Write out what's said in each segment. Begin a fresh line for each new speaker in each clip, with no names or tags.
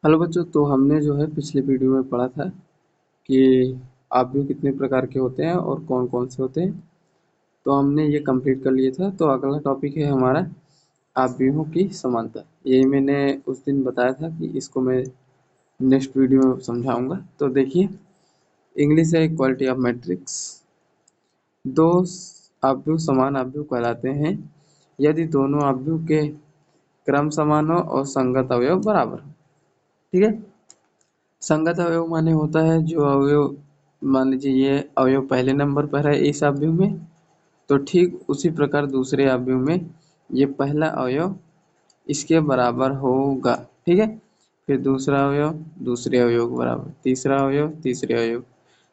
Hello बच्चों, तो हमने जो है पिछले वीडियो में पढ़ा था कि अवयव कितने प्रकार के होते हैं और कौन कौन से होते हैं। तो हमने ये कंप्लीट कर लिया था। तो अगला टॉपिक है हमारा अवयवों की समानता। यही मैंने उस दिन बताया था कि इसको मैं नेक्स्ट वीडियो में समझाऊंगा। तो देखिए, इंग्लिश है इक्वालिटी ऑफ मैट्रिक्स। दो अवयव समान अवयव कहलाते हैं यदि दोनों अवयव के क्रम समान हो और संगत अवयव बराबर हो। ठीक है। संगत अवयव माने होता है जो अवयव, मान लीजिए ये अवयव पहले नंबर पर है इस अवयव में, तो ठीक उसी प्रकार दूसरे अवयव में ये पहला अवयव इसके बराबर होगा। ठीक है। फिर दूसरा अवयव दूसरे अवयव के बराबर, तीसरा अवयव तीसरे अवयव,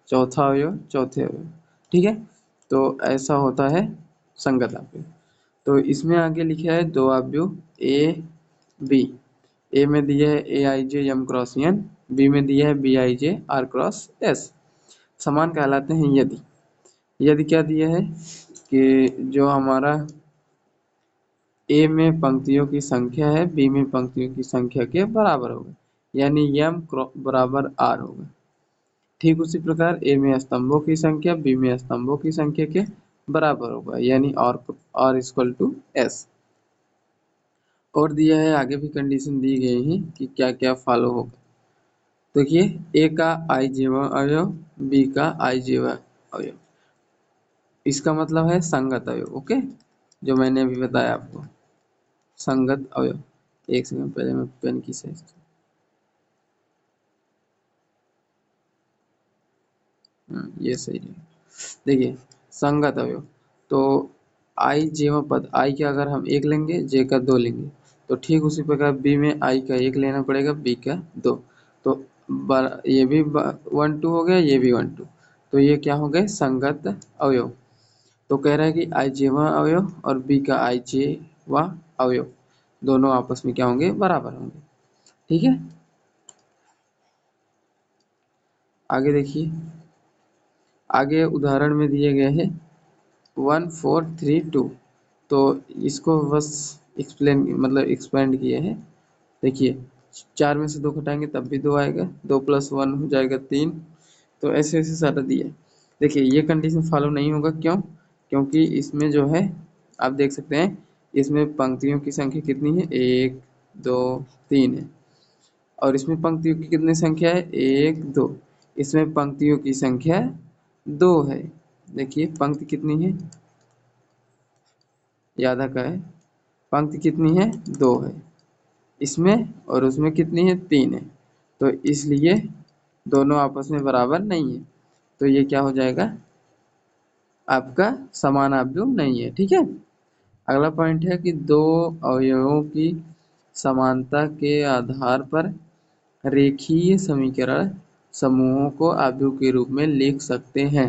चौथा अवयव चौथे अवयव। ठीक है। तो ऐसा होता है संगत अवयव। तो इसमें आगे लिखा है दो अवयव ए बी। ए में दिया है A I J M cross N, B में दिया है B I J R cross S. समान कहलाते हैं यदि। यदि क्या दिया है कि जो हमारा ए में पंक्तियों की संख्या है बी में पंक्तियों की संख्या के बराबर होगा, यानी एम बराबर आर होगा। ठीक उसी प्रकार ए में स्तंभों की संख्या बी में स्तंभों की संख्या के बराबर होगा, यानी आर इक्वल टू एस। और दिया है, आगे भी कंडीशन दी गई है कि क्या क्या फॉलो होगा। देखिए, ए का आई जेवा अवयव, बी का आई जेवा अवयव, इसका मतलब है संगत अवयव। ओके, जो मैंने अभी बताया आपको, संगत अवयव। एक सेकंड, पहले मैं पेन की साइज, ये सही है। देखिए, संगत अवयव तो आई जेवा पद, आई का अगर हम एक लेंगे जे का दो लेंगे, तो ठीक उसी प्रकार बी में आई का एक लेना पड़ेगा बी का दो। तो ये भी 1 2 हो गया, ये भी 1 2, तो ये क्या हो गए संगत अवयव। तो कह रहा है कि आई जेवा अवयव और बी का आई जेवा अवयव दोनों आपस में क्या होंगे, बराबर होंगे। ठीक है। आगे देखिए, आगे उदाहरण में दिए गए हैं 1 4 3 2। तो इसको बस एक्सप्लेन मतलब एक्सपेंड किए हैं। देखिए, 4 में से 2 घटाएंगे तब भी 2 आएगा, 2 + 1 हो जाएगा 3। तो ऐसे ऐसे सारा दिया है। देखिए, ये कंडीशन फॉलो नहीं होगा, क्यों? क्योंकि इसमें जो है, आप देख सकते हैं, इसमें पंक्तियों की संख्या कितनी है, 1 2 3 है। और इसमें पंक्तियों की कितनी संख्या है, 1 2। इसमें पंक्तियों की संख्या 2 है। देखिए, पंक्ति कितनी है, यादा का है, पंक्ति कितनी है, 2 है इसमें, और उसमें कितनी है, 3 है। तो इसलिए दोनों आपस में बराबर नहीं है। तो ये क्या हो जाएगा, आपका समान अवयव नहीं है। ठीक है। अगला पॉइंट है कि दो अवयवों की समानता के आधार पर रेखीय समीकरण समूहों को अवयव के रूप में लिख सकते हैं।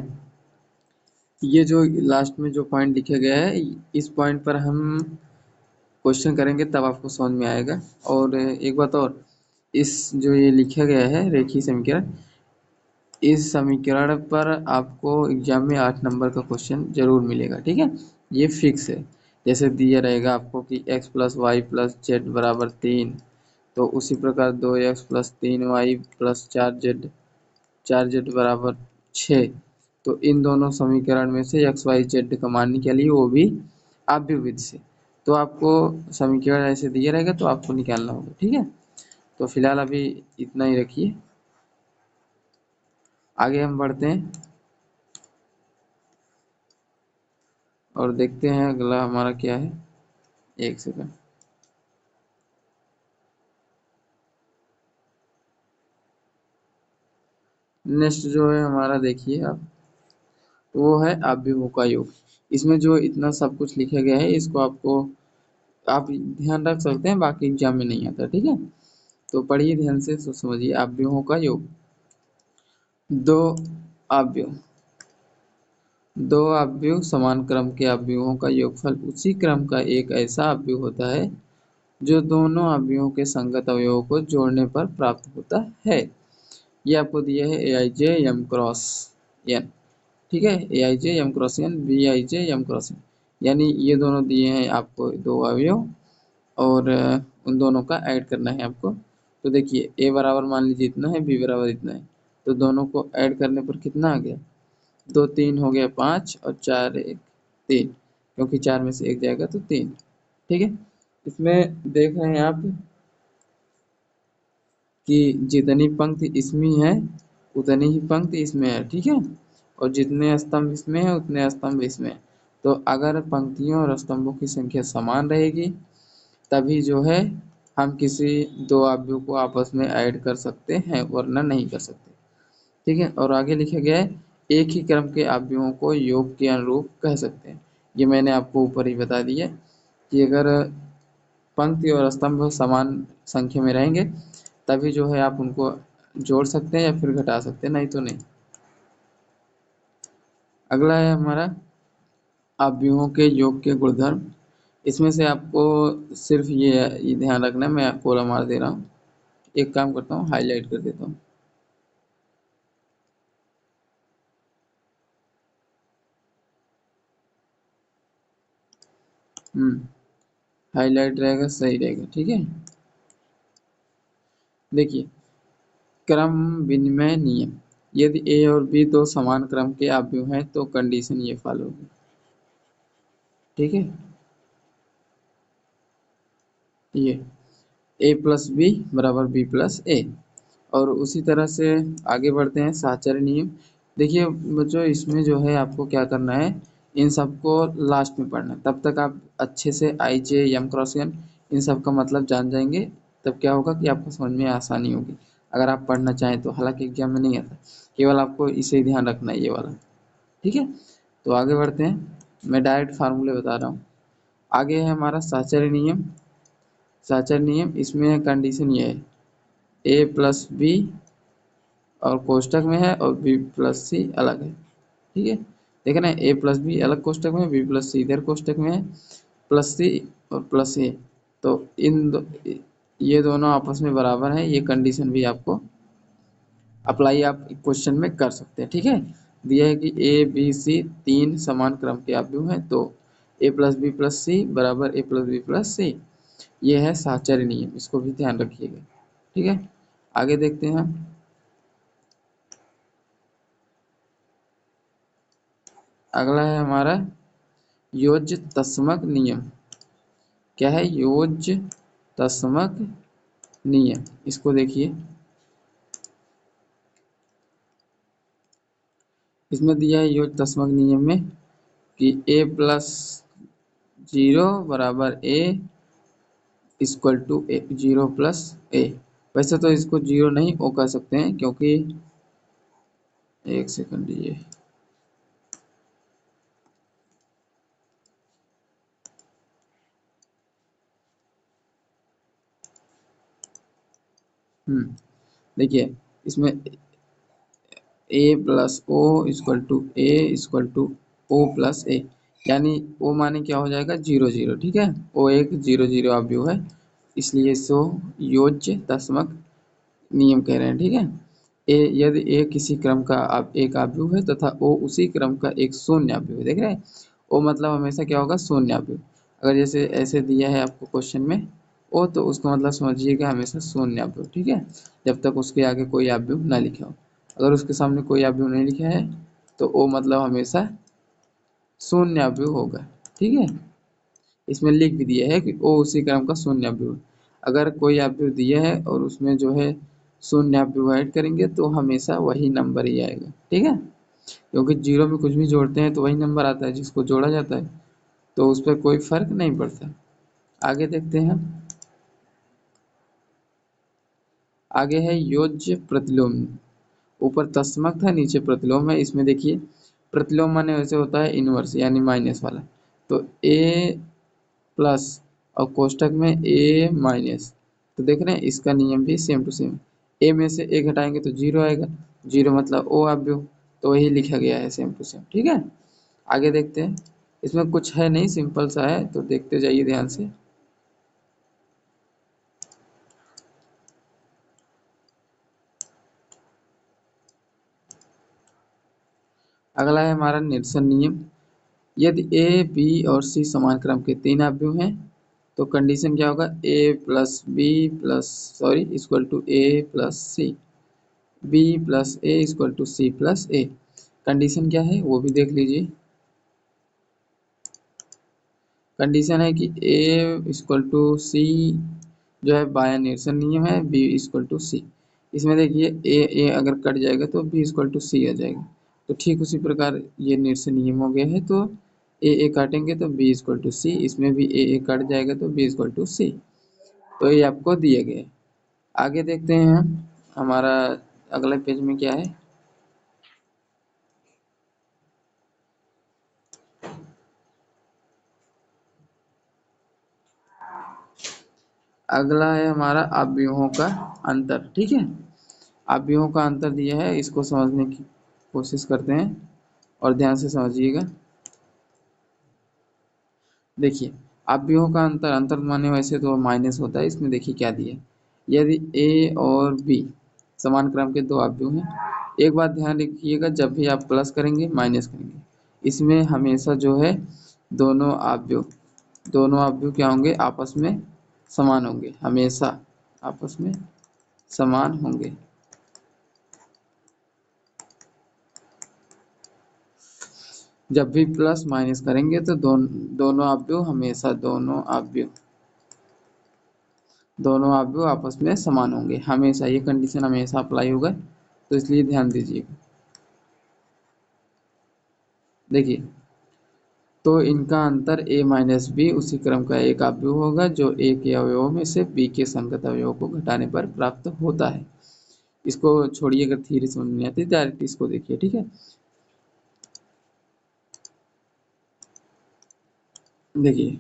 ये जो लास्ट में जो पॉइंट लिखा गया है, इस पॉइंट पर हम क्वेश्चन करेंगे तब आपको समझ में आएगा। और एक बात और, इस जो ये लिखा गया है रेखीय समीकरण, इस समीकरण पर आपको एग्जाम में 8 नंबर का क्वेश्चन जरूर मिलेगा। ठीक है, ये फिक्स है। जैसे दिया रहेगा आपको कि x + y + z बराबर 3, तो उसी प्रकार 2x + 3y + 4z बराबर 6। तो इन दोनों समीकरण में से x y z का मान निकालिए, वो भी अवयव विधि से। तो आपको समीकरण ऐसे दिया रहेगा तो आपको निकालना होगा। ठीक है। तो फिलहाल अभी इतना ही रखिए, आगे हम बढ़ते हैं और देखते हैं अगला हमारा क्या है। एक सेकंड, नेक्स्ट जो है हमारा, देखिए आप, वो है अवयवों का योग। इसमें जो इतना सब कुछ लिखा गया है, इसको आपको आप ध्यान रख सकते हैं, बाकी एग्जाम में नहीं आता। ठीक है। तो पढ़िए ध्यान से, तो समझिए अवयवों का योग। दो अवयव, दो अवयव समान क्रम के अवयवों का योगफल उसी क्रम का एक ऐसा अवयव होता है जो दोनों अवयवों के संगत अवयवों को जोड़ने पर प्राप्त होता है। ये आपको दिया है A I J M cross N. ठीक है, A I J M cross N, B I J M cross N, यानी ये दोनों दिए हैं आपको दो अवयव, और उन दोनों का ऐड करना है आपको। तो देखिए ए बराबर मान लीजिए इतना है, बी बराबर इतना है, तो दोनों को ऐड करने पर कितना आ गया, 2 3 हो गया 5 और 4 1 3, क्योंकि 4 में से 1 जाएगा तो 3। ठीक है, इसमें देख रहे हैं आप कि जितनी पंक्ति इसमें है उतनी ही पंक्ति इसमें है। ठीक है, और जितने स्तंभ इसमें है उतने स्तंभ इसमें है। तो अगर पंक्तियों और स्तंभों की संख्या समान रहेगी तभी जो है हम किसी दो अवयव को आपस में ऐड कर सकते हैं, वरना नहीं कर सकते। ठीक है, और आगे लिखा गया है एक ही क्रम के अवयवों को योग के अनुरूप कह सकते हैं। ये मैंने आपको ऊपर ही बता दिया कि अगर पंक्ति और स्तंभ समान संख्या में रहेंगे तभी जो है आप उनको जोड़ सकते हैं या फिर घटा सकते हैं, नहीं तो नहीं। अगला है हमारा अवयवों के योग के गुणधर्म। इसमें से आपको सिर्फ ये ध्यान रखना है, मैं कोला मार दे रहा हूँ। एक काम करता हूँ, हाईलाइट कर देता हूँ। हाईलाइट रहेगा, सही रहेगा। ठीक है, देखिए क्रम विनिमय नियम। यदि ए और बी दो समान क्रम के अवयव हैं तो कंडीशन ये फॉलो होगी। ठीक है, ये ए प्लस बी बराबर बी प्लस ए। और उसी तरह से आगे बढ़ते हैं साहचर्य नियम। देखिए बच्चों, इसमें जो है आपको क्या करना है, इन सबको लास्ट में पढ़ना है। तब तक आप अच्छे से आई जे एम क्रॉस एन इन सब का मतलब जान जाएंगे, तब क्या होगा कि आपको समझ में आसानी होगी अगर आप पढ़ना चाहें तो। हालांकि एग्जाम में नहीं आता, केवल आपको इसे ही ध्यान रखना है, ये वाला। ठीक है, तो आगे बढ़ते हैं, मैं डायरेक्ट फार्मूले बता रहा हूँ। आगे है हमारा साहचर्य नियम। साहचर्य नियम इसमें कंडीशन ये है, ए प्लस बी और कोष्टक में है और बी प्लस सी अलग है। ठीक है, देख रहे हैं, ए प्लस बी अलग कोष्टक में है, बी प्लस सी इधर कोष्टक में है, प्लस सी और प्लस ए। तो ये दोनों आपस में बराबर हैं, ये कंडीशन भी आपको अप्लाई आप क्वेश्चन में कर सकते हैं। ठीक है, दिया है कि ए बी सी तीन समान क्रम के अवयव हैं, तो ए प्लस बी प्लस सी बराबर ए प्लस बी प्लस सी। ये है साहचर्य नियम, इसको भी ध्यान रखिएगा। ठीक है, आगे देखते हैं हम। अगला है हमारा योज्य तस्मक नियम। क्या है, योज्य तस्मक नियम। इसको देखिए, इसमें दिया है योज्य तस्मक नियम में कि ए प्लस जीरो बराबर A equal to A zero plus A. वैसे तो इसको जीरो नहीं ओ कह सकते हैं, क्योंकि एक सेकंड, ये देखिए इसमें A plus O equal to A equal to O plus A, यानी ओ माने क्या हो जाएगा, जीरो जीरो। ठीक है, ओ एक जीरो जीरो अवयव है, इसलिए इसको योज्य तस्मक नियम कह रहे हैं। ठीक है, ए यदि ए किसी क्रम का एक अवयव है तथा ओ उसी क्रम का एक शून्य अवयव है। देख रहे हैं, ओ मतलब हमेशा क्या होगा, शून्य अवयव। अगर जैसे ऐसे दिया है आपको क्वेश्चन में ओ, तो उसका मतलब समझिएगा हमेशा शून्य अवयव। ठीक है, जब तक उसके आगे कोई अवयव ना लिखा हो। अगर उसके सामने कोई अवयव नहीं लिखा है तो ओ मतलब हमेशा शून्य अवयव होगा। ठीक है, इसमें लिख भी दिया है कि ओ उसी क्रम का शून्य अवयव है। अगर कोई अवयव दिया है और उसमें जो है शून्य अवयव ऐड करेंगे तो हमेशा वही नंबर ही आएगा। ठीक है, क्योंकि जीरो में कुछ भी जोड़ते हैं तो वही नंबर आता है जिसको जोड़ा जाता है, तो उस पर कोई फर्क नहीं पड़ता। आगे देखते हैं, आगे है योज्य प्रतिलोम। ऊपर तस्मक था, नीचे प्रतिलोम है। इसमें देखिए प्रतिलोम माने वैसे होता है इनवर्स यानी माइनस वाला। तो ए प्लस और कोष्टक में ए माइनस, तो देख रहे हैं इसका नियम भी सेम टू सेम। ए में से ए घटाएंगे तो जीरो आएगा, जीरो मतलब ओ अवयव, तो वही लिखा गया है सेम टू सेम। ठीक है, आगे देखते हैं। इसमें कुछ है नहीं, सिंपल सा है, तो देखते जाइए ध्यान से। अगला है हमारा निरसन नियम। यदि ए बी और सी समान क्रम के तीन अवयव हैं तो कंडीशन क्या होगा, A plus B plus sorry equal to A plus C, B plus A equal to C plus A. Condition क्या है वो भी देख लीजिए। कंडीशन है कि ए इक्वल टू सी जो है बाय निर्सन नियम है, बी इक्वल टू सी। इसमें देखिए ए अगर कट जाएगा तो बी इक्वल टू सी आ जाएगा। तो ठीक उसी प्रकार ये निर्सन नियम हो गया है, तो ए काटेंगे तो बी इक्वल टू सी, इसमें भी ए कट जाएगा तो बी इक्वल टू सी। तो ये आपको दिए गए। आगे देखते हैं हम हमारा अगले पेज में क्या है। अगला है हमारा अवयवों का अंतर। ठीक है, अवयवों का अंतर दिया है, इसको समझने की कोशिश करते हैं और ध्यान से समझिएगा। देखिए अवयवों का अंतर, अंतर माने वैसे तो माइनस होता है, इसमें देखिए क्या दिया है। यदि ए और बी समान क्रम के दो अवयव हैं, एक बात ध्यान रखिएगा, जब भी आप प्लस करेंगे माइनस करेंगे, इसमें हमेशा जो है दोनों अवयव क्या होंगे, आपस में समान होंगे, हमेशा आपस में समान होंगे। जब भी प्लस माइनस करेंगे तो दोनों अवयव हमेशा दोनों अवयव आपस में समान होंगे, हमेशा ये कंडीशन हमेशा अप्लाई होगा, तो इसलिए ध्यान दीजिएगा। देखिए तो इनका अंतर a माइनस बी उसी क्रम का एक अवयव होगा जो a के अवयवों में से b के संगत अवयवों को घटाने पर प्राप्त होता है। इसको छोड़िए, अगर थ्योरी समझ नहीं आती डायरेक्ट इसको देखिए। ठीक है, देखिए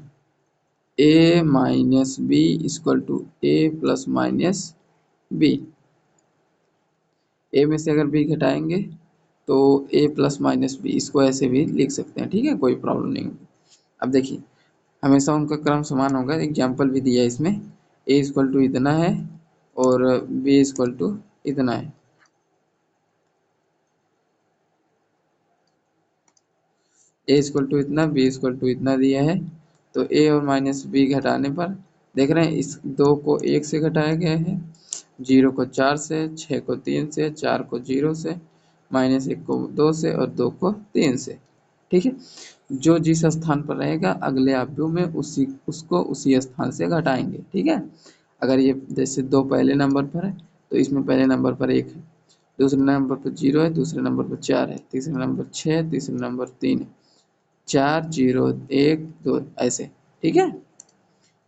a minus B equal to A plus minus B. A में से अगर b घटाएंगे तो a प्लस माइनस बी, इसको ऐसे भी लिख सकते हैं। ठीक है, कोई प्रॉब्लम नहीं होगी। अब देखिए हमेशा उनका क्रम समान होगा, एग्जाम्पल भी दिया है इसमें। a इक्वल टू इतना है और b इक्वल टू इतना है। a इक्वल टू इतना, b इक्वल टू इतना दिया है, तो a और माइनस b घटाने पर देख रहे हैं इस 2 को 1 से घटाया गया है, 0 को 4 से, 6 को 3 से, 4 को 0 से, माइनस 1 को 2 से और 2 को 3 से। ठीक है, जो जिस स्थान पर रहेगा अगले अवयव में उसको उसी स्थान से घटाएंगे। ठीक है, अगर ये जैसे 2 पहले नंबर पर है तो इसमें पहले नंबर पर 1 है, दूसरे नंबर पर 0 है, दूसरे नंबर पर 4 है, तीसरे नंबर 6 है, तीसरे नंबर 3 है, 4 0 1 2 ऐसे। ठीक है,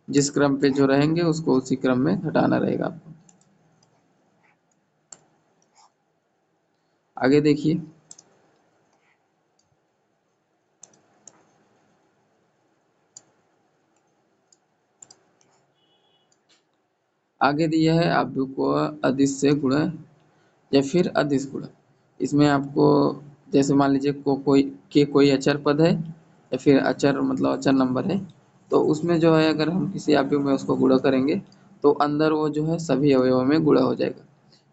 जिस क्रम पे जो रहेंगे उसको उसी क्रम में घटाना रहेगा आपको। आगे देखिए आगे दिया है अवयव को अदिश से गुणा या फिर अदिश गुणा। इसमें आपको जैसे मान लीजिए कोई अचर पद है या फिर अचर मतलब अचर नंबर है, तो उसमें जो है अगर हम किसी अवयव में उसको गुणा करेंगे तो अंदर वो जो है सभी अवयवों में गुणा हो जाएगा।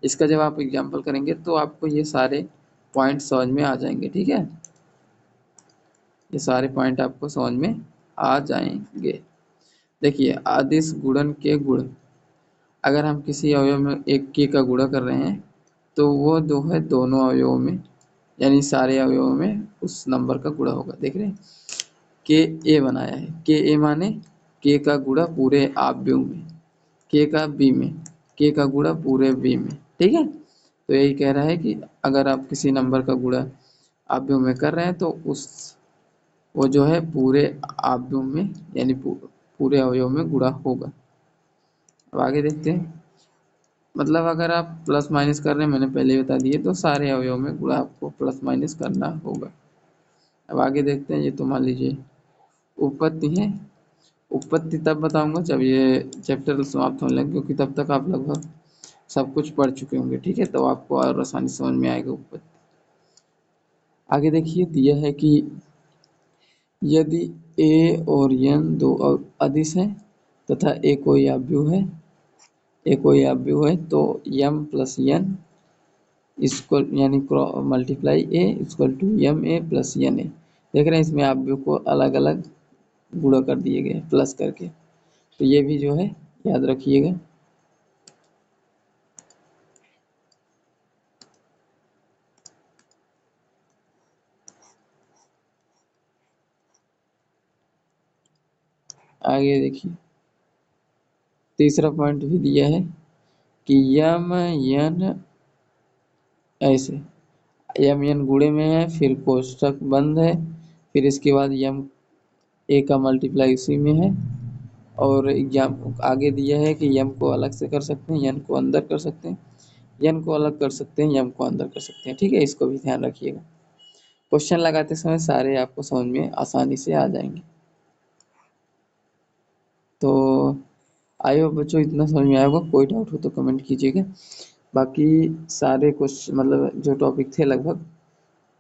इसका जब आप एग्जाम्पल करेंगे तो आपको ये सारे पॉइंट समझ में आ जाएंगे। ठीक है, ये सारे पॉइंट आपको समझ में आ जाएंगे। देखिए अदिश गुणन के गुण, अगर हम किसी अवयव में एक के का गुणा कर रहे हैं तो वो जो है दोनों अवयवों में यानी सारे अवयवों में उस नंबर का गुणा होगा। देख रहे हैं के ए बनाया है, के ए माने के का गुणा पूरे अवयव में, के का बी में, के का गुणा पूरे बी में। ठीक है, तो यही कह रहा है कि अगर आप किसी नंबर का गुणा अवयव में कर रहे हैं तो वो जो है पूरे अवयव में यानी पूरे अवयव में गुणा होगा। अब आगे देखते हैं, मतलब अगर आप प्लस माइनस कर रहे हैं, मैंने पहले ही बता दिए, तो सारे अवयव में गुणा आपको प्लस माइनस करना होगा। अब आगे देखते हैं, ये तो मान लीजिए उत्पत्ति है। उत्पत्ति तब बताऊंगा जब ये चैप्टर समाप्त होने लगे, क्योंकि तब तक आप लगभग सब कुछ पढ़ चुके होंगे। ठीक है, तो आपको और आसानी समझ में आएगा उत्पत्ति। आगे देखिए दिया है कि यदि ए और n दो अदिश हैं तथा ए कोई अवयव है तो m प्लस n इक्वल यानी multiply A equal to M A plus N A. देख रहे हैं इसमें अवयव को अलग अलग गुणा कर दिए गए प्लस करके। तो ये भी जो है याद रखिएगा। आगे देखिए, तीसरा पॉइंट भी दिया है कि यम यन ऐसे, यम एन गुणे में है, फिर कोष्ठक बंद है, फिर इसके बाद यम ए का मल्टीप्लाई उसी में है, और यम आगे दिया है कि यम को अलग से कर सकते हैं, यन को अंदर कर सकते हैं, यन को अलग कर सकते हैं, यम को अंदर कर सकते हैं। ठीक है, इसको भी ध्यान रखिएगा। क्वेश्चन लगाते समय सारे आपको समझ में आसानी से आ जाएंगे। तो आई होप बच्चों इतना समझ में आया होगा। कोई डाउट हो तो कमेंट कीजिएगा। बाकी सारे क्वेश्चन मतलब जो टॉपिक थे लगभग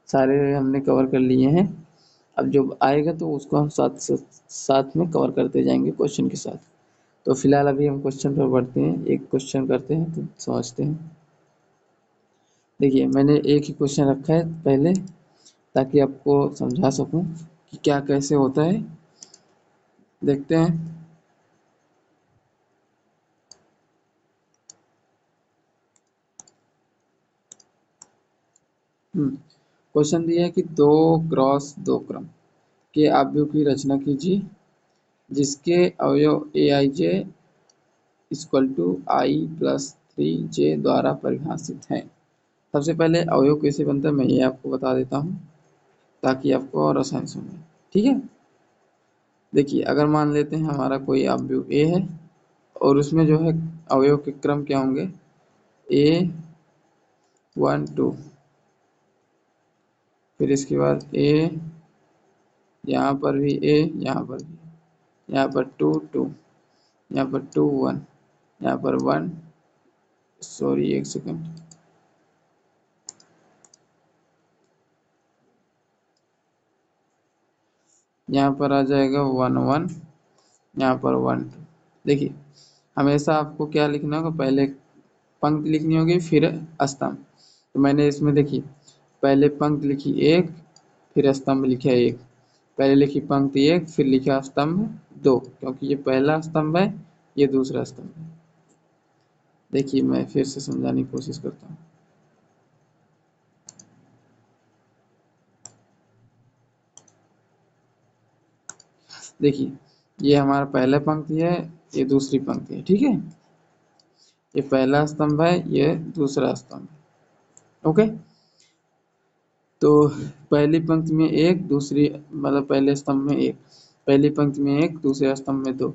सारे हमने कवर कर लिए हैं। अब जो आएगा तो उसको हम साथ में कवर करते जाएंगे क्वेश्चन के साथ। तो फिलहाल अभी हम क्वेश्चन पर बढ़ते हैं, एक क्वेश्चन करते हैं तो समझते हैं। देखिए, मैंने एक ही क्वेश्चन रखा है पहले, ताकि आपको समझा सकूं कि क्या कैसे होता है। देखते हैं। क्वेश्चन दिया है कि 2 क्रॉस 2 क्रम के आव्यूह की रचना कीजिए जिसके अवयव ए I J equal to I plus 3 जे द्वारा परिभाषित हैं। सबसे पहले अवयव कैसे बनता है मैं ये आपको बता देता हूँ, ताकि आपको और आसानी से समझे। ठीक है, देखिए अगर मान लेते हैं हमारा कोई अवयव ए है और उसमें जो है अवयव के क्रम क्या होंगे, ए 1 2, फिर इसके बाद ए, यहाँ पर भी ए, यहाँ पर भी, यहाँ पर 2 2, यहाँ पर 2 1, यहाँ पर 1, सॉरी एक सेकंड, यहाँ पर आ जाएगा 1 1, यहाँ पर 1 2। देखिए हमेशा आपको क्या लिखना होगा, पहले पंक्ति लिखनी होगी फिर स्तंभ। तो मैंने इसमें देखिए पहले पंक्ति लिखी 1, फिर स्तंभ लिखा 1, पहले लिखी पंक्ति 1, फिर लिखा स्तंभ 2, क्योंकि ये पहला स्तंभ है, ये दूसरा स्तंभ है। देखिए मैं फिर से समझाने की कोशिश करता हूँ। देखिए ये हमारा पहला पंक्ति है, ये दूसरी पंक्ति है। ठीक है, ये पहला स्तंभ है, ये दूसरा स्तंभ है। ओके, तो पहली पंक्ति में एक, दूसरी मतलब पहले स्तंभ में एक, पहली पंक्ति में एक, दूसरे स्तंभ में दो,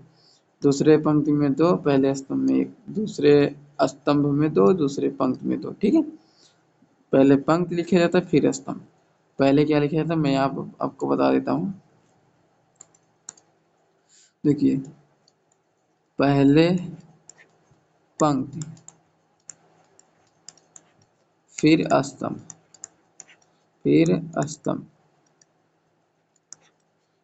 दूसरे पंक्ति में दो, पहले स्तंभ में एक, दूसरे स्तंभ में दो, दूसरे पंक्ति में दो। ठीक है, पहले पंक्ति लिखा जाता है फिर स्तंभ। पहले क्या लिखा जाता है मैं आपको बता देता हूँ। देखिए पहले पंक्ति फिर स्तंभ फिर स्तंभ,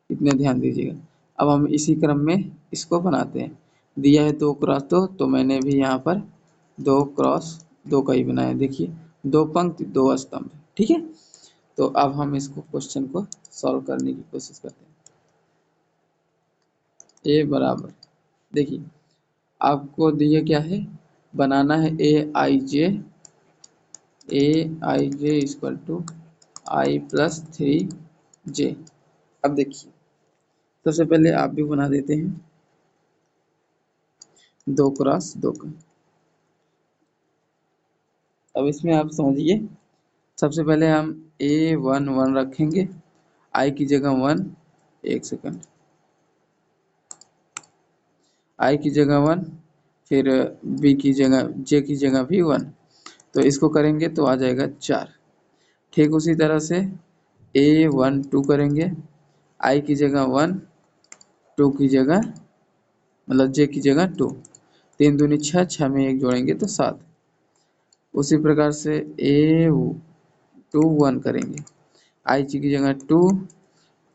इतने ध्यान दीजिएगा। अब हम इसी क्रम में इसको बनाते हैं। दिया है 2 क्रॉस 2, तो मैंने भी यहाँ पर 2 क्रॉस 2 का ही बनाया। देखिए 2 पंक्ति 2 स्तंभ। ठीक है, तो अब हम इसको क्वेश्चन को सॉल्व करने की कोशिश करते हैं। ए बराबर, देखिए आपको दिया क्या है, बनाना है A I J equal to I plus 3 जे। अब देखिए सबसे पहले आप भी बना देते हैं 2 क्रॉस 2 का। अब इसमें आप समझिए, सबसे पहले हम A11 रखेंगे, आई की जगह 1, एक सेकंड, आई की जगह 1, फिर बी की जगह जे की जगह भी 1, तो इसको करेंगे तो आ जाएगा 4। ठीक उसी तरह से A12 करेंगे, आई की जगह 1, 2 की जगह मतलब जे की जगह 2, 3 दूनी 6, 6 में 1 जोड़ेंगे तो 7। उसी प्रकार से A21 करेंगे, आई जी की जगह 2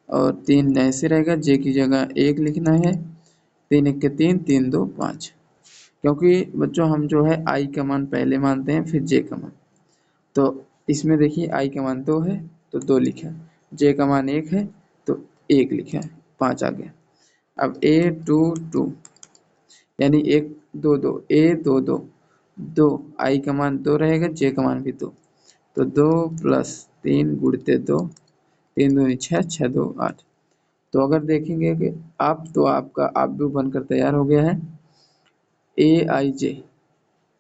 और 3 ऐसे रहेगा, जे की जगह 1 लिखना है, 3 1 के 3, 3 2 5। क्योंकि बच्चों हम जो है आई का मान पहले मानते हैं फिर जे का मान, तो इसमें देखिए आई का मान 2 है तो 2 लिखा, जे का मान 1 है तो 1 लिखा है, 5 आ गया। अब A22 यानी 1 2 2 ए 2 2 2 आई का मान 2 रहेगा, जे का मान भी 2, तो 2 प्लस 3 गुणित 2, 3 दूनी 6, 6 2 8। तो अगर देखेंगे कि आप, तो आपका आप भी बनकर तैयार हो गया है ए आई जे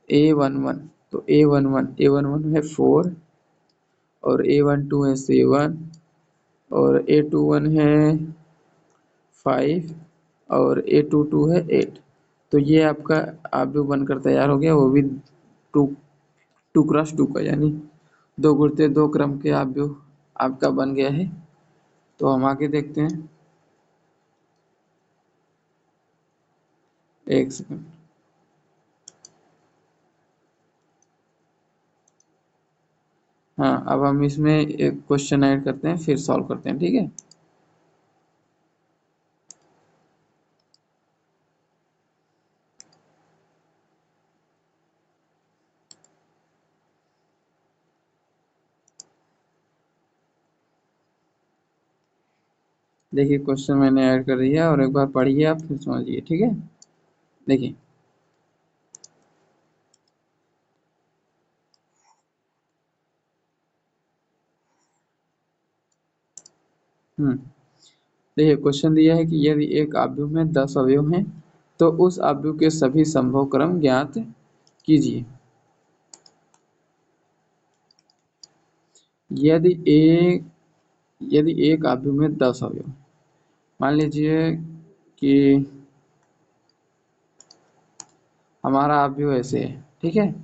A11, तो A11 है 4 और A12 है 7 और A21 है 5 और A22 है 8। तो ये आपका आव्यूह बनकर तैयार हो गया, वो भी टू 2x2 का, यानी 2 गुणित 2 क्रम के आव्यूह आपका बन गया है। तो हम आगे देखते हैं, एक सेकंड। हाँ, अब हम इसमें एक क्वेश्चन ऐड करते हैं, फिर सॉल्व करते हैं, ठीक है। देखिए क्वेश्चन मैंने ऐड कर दिया और एक बार पढ़िए आप, फिर समझिए, ठीक है। देखिए देखिए क्वेश्चन दिया है कि यदि एक आव्यूह में 10 अवयव हैं तो उस आव्यूह के सभी संभव क्रम ज्ञात कीजिए। यदि एक यदि एक आव्यूह में 10 अवयव, मान लीजिए कि हमारा आव्यूह ऐसे है, ठीक है।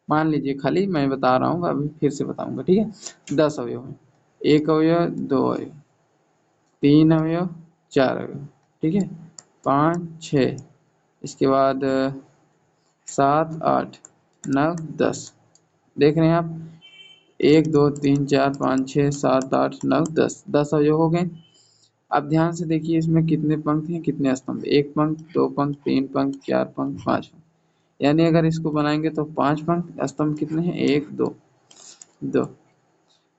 मान लीजिए, खाली मैं बता रहा हूँ, अभी फिर से बताऊंगा, ठीक है। 10 अवयव है, 1 अवयव, 2 अवयव, 3 अवयव, 4 अवयव, ठीक है, 5 6, इसके बाद 7 8 9 10। देख रहे हैं आप, 1 2 3 4 5 6 7 8 9 10, 10 अवयव हो गए। अब ध्यान से देखिए इसमें कितने पंक्ति हैं, कितने स्तंभ, 1 पंक्ति, 2 पंक्ति, 3 पंक्ति, 4 पंक्ति, 5 पंक्ति। यानी अगर इसको बनाएंगे तो 5 पंक्ति, स्तंभ कितने हैं, 1 2 2।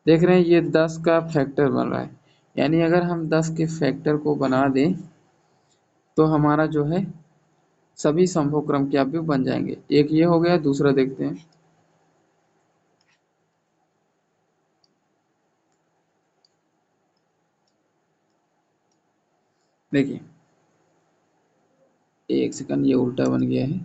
देख रहे हैं ये 10 का फैक्टर बन रहा है, यानी अगर हम 10 के फैक्टर को बना दें तो हमारा जो है सभी संभव क्रम के अवयव बन जाएंगे। एक ये हो गया, दूसरा देखते हैं। देखिए एक सेकंड, ये उल्टा बन गया है।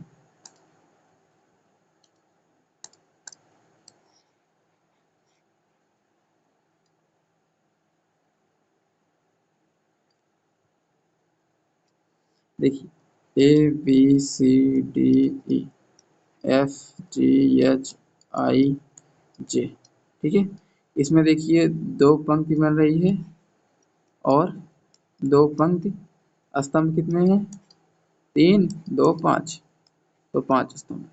देखिए A B C D E F G H I J, ठीक है। इसमें देखिए 2 पंक्ति बन रही है और 2 पंक्ति, स्तंभ कितने हैं, 3 2 5, तो 5 स्तंभ।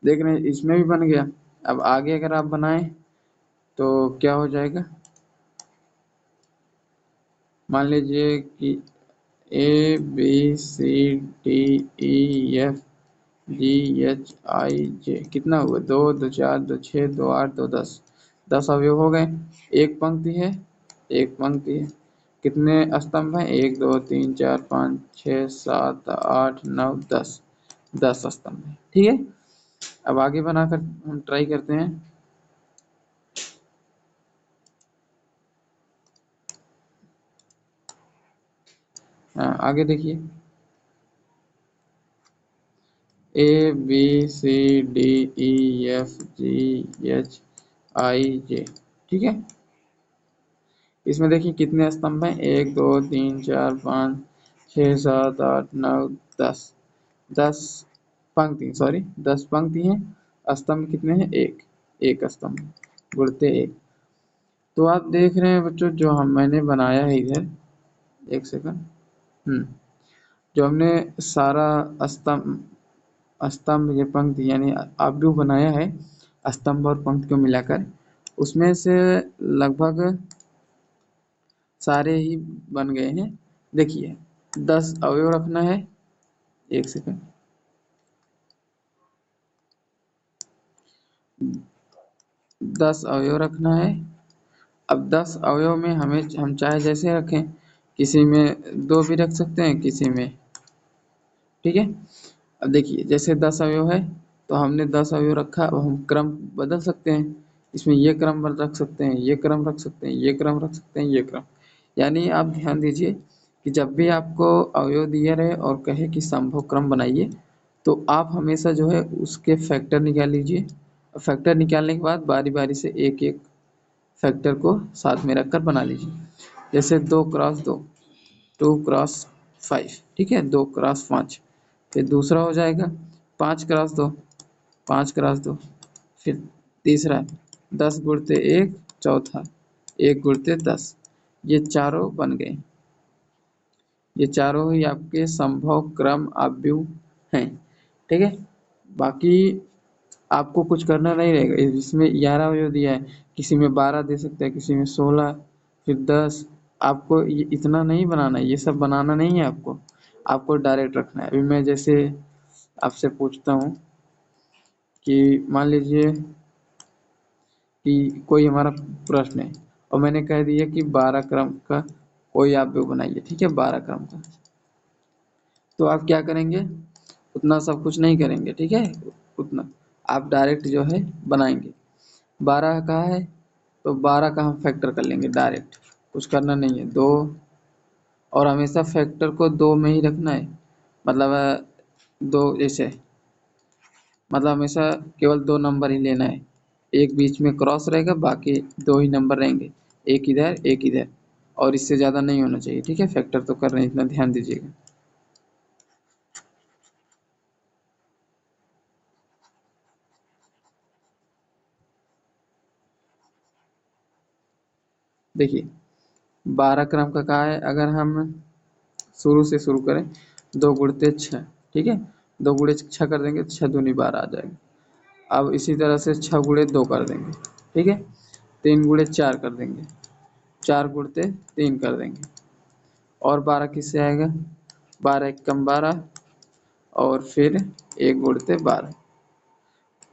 देख रहे हैं इसमें भी बन गया। अब आगे अगर आप बनाएं तो क्या हो जाएगा, मान लीजिए कि A B C D E F G H I J, कितना हुआ, 2 2 4 2 6 2 8 2 10, 10 अवयव हो गए। एक पंक्ति है, एक पंक्ति है, कितने स्तंभ हैं, 1 2 3 4 5 6 7 8 9 10, 10 स्तंभ है, ठीक है। अब आगे बनाकर हम ट्राई करते हैं। आगे देखिए A B C D E F G H I J, ठीक है। इसमें देखिए कितने स्तंभ हैं, 1 2 3 4 5 6 7 8 9 10, 10 पंक्ति, सॉरी 10 पंक्ति हैं। स्तंभ कितने हैं, एक, एक स्तंभ गुणते एक। तो आप देख रहे हैं बच्चों, जो हम मैंने बनाया है इधर, एक सेकंड, जो हमने सारा स्तंभ स्तंभ ये पंक्ति यानी आव्यूह बनाया है, स्तंभ और पंक्ति को मिलाकर, उसमें से लगभग सारे ही बन गए हैं। देखिए 10 अवयव रखना है, एक सेकंड, 10 अवयव रखना है। अब 10 अवयव में हम चाहे जैसे रखें, किसी में 2 भी रख सकते हैं, किसी में ठीक है। अब देखिए जैसे 10 अवयव है तो हमने 10 अवयव रखा, अब हम क्रम बदल सकते हैं, इसमें ये क्रम रख सकते हैं, ये क्रम रख सकते हैं, ये क्रम रख सकते हैं, ये क्रम। यानी आप ध्यान दीजिए कि जब भी आपको अवयव दिया रहे और कहे कि संभव क्रम बनाइए, तो आप हमेशा जो है उसके फैक्टर निकाल लीजिए। फैक्टर निकालने के बाद बारी बारी से एक एक फैक्टर को साथ में रखकर बना लीजिए। जैसे 2 क्रॉस 2, 2 क्रॉस 5, ठीक है, 2 क्रॉस 5। फिर दूसरा हो जाएगा 5 क्रॉस 2, 5 क्रॉस 2। फिर तीसरा 10 गुणते 1, चौथा 1 गुणते 10। ये चारों बन गए, ये चारों ही आपके संभव क्रम आव्यूह हैं, ठीक है। बाकी आपको कुछ करना नहीं रहेगा, इसमें 11 अवयव दिया है, किसी में 12 दे सकता है, किसी में 16, फिर 10। आपको ये इतना नहीं बनाना है, ये सब बनाना नहीं है आपको, आपको डायरेक्ट रखना है। अभी मैं जैसे आपसे पूछता हूँ कि मान लीजिए कि कोई हमारा प्रश्न है और मैंने कह दिया कि 12 क्रम का कोई आव्यूह बनाइए, ठीक है, 12 क्रम का। तो आप क्या करेंगे, उतना सब कुछ नहीं करेंगे, ठीक है, उतना आप डायरेक्ट जो है बनाएंगे। 12 का है तो 12 का हम फैक्टर कर लेंगे डायरेक्ट, कुछ करना नहीं है। 2, और हमेशा फैक्टर को 2 में ही रखना है, मतलब 2 जैसे, मतलब हमेशा केवल 2 नंबर ही लेना है, एक बीच में क्रॉस रहेगा, बाकी 2 ही नंबर रहेंगे, एक इधर एक इधर, और इससे ज़्यादा नहीं होना चाहिए, ठीक है। फैक्टर तो कर रहे हैं, इतना ध्यान दीजिएगा। देखिए 12 क्रम का कहा है, अगर हम शुरू से शुरू करें, 2 गुणते 6, ठीक है, 2 गुणे 6 कर देंगे तो 6 दूनी 12 आ जाएगा। अब इसी तरह से 6 गुणे 2 कर देंगे, ठीक है, 3 गुणे 4 कर देंगे, 4 गुणते 3 कर देंगे, और 12 किससे आएगा, 12 एकम 12, और फिर 1 गुणते 12।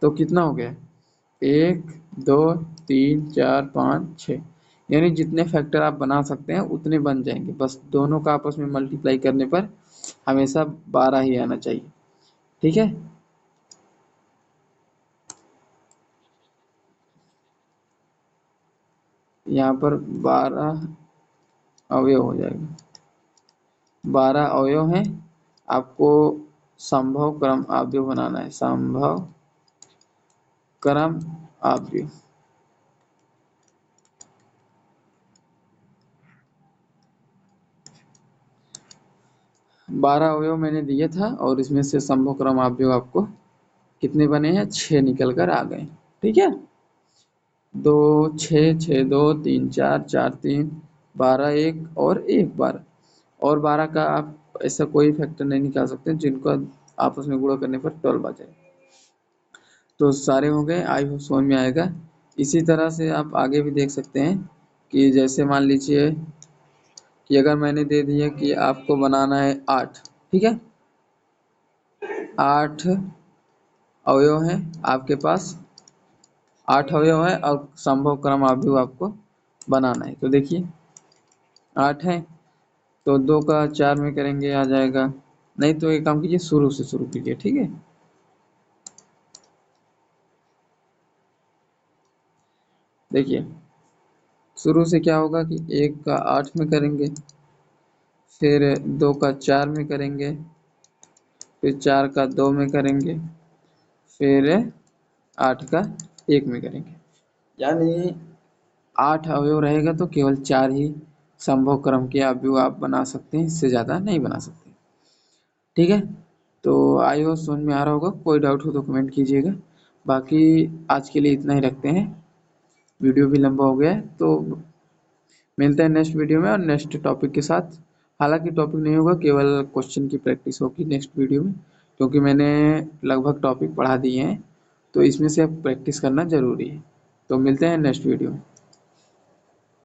तो कितना हो गया, 1 2 3 4 5 6, यानी जितने फैक्टर आप बना सकते हैं उतने बन जाएंगे, बस दोनों का आपस में मल्टीप्लाई करने पर हमेशा 12 ही आना चाहिए, ठीक है। यहाँ पर 12 अवयव हो जाएगा, 12 अवयव हैं, आपको संभव क्रम आव्यूह बनाना है, संभव क्रम आव्यूह। 12 अवयव मैंने दिया था और इसमें से संभव क्रम आव्यूह आपको कितने बने हैं, 6 निकल कर आ गए, ठीक है। 2 6 6 2 3 4 4 3 12 1 और 1 12, और 12 का आप ऐसा कोई फैक्टर नहीं निकाल सकते जिनको आपस में गुणा करने पर 12 आ जाए। तो सारे हो गए, आई होप समझ में आएगा। इसी तरह से आप आगे भी देख सकते हैं कि जैसे मान लीजिए कि अगर मैंने दे दिया कि आपको बनाना है 8, ठीक है, 8 अवयव हैं आपके पास, 8 अवयव है और संभव क्रम आव्यूह आपको बनाना है। तो देखिए 8 है तो 2 का 4 में करेंगे आ जाएगा, नहीं तो एक काम कीजिए शुरू से शुरू कीजिए, ठीक है। देखिए शुरू से क्या होगा कि 1 का 8 में करेंगे, फिर 2 का 4 में करेंगे, फिर 4 का 2 में करेंगे, फिर 8 का 1 में करेंगे। यानी 8 अवयव रहेगा तो केवल 4 ही संभव क्रम के आव्यूह आप बना सकते हैं, इससे ज़्यादा नहीं बना सकते, ठीक है। तो आई होप समझ में आ रहा होगा, कोई डाउट हो तो कमेंट कीजिएगा। बाकी आज के लिए इतना ही रखते हैं, वीडियो भी लंबा हो गया है, तो मिलते हैं नेक्स्ट वीडियो में और नेक्स्ट टॉपिक के साथ। हालांकि टॉपिक नहीं होगा, केवल क्वेश्चन की प्रैक्टिस होगी नेक्स्ट वीडियो में, क्योंकि मैंने लगभग टॉपिक पढ़ा दिए हैं, तो इसमें से अब प्रैक्टिस करना ज़रूरी है। तो मिलते हैं नेक्स्ट वीडियो में।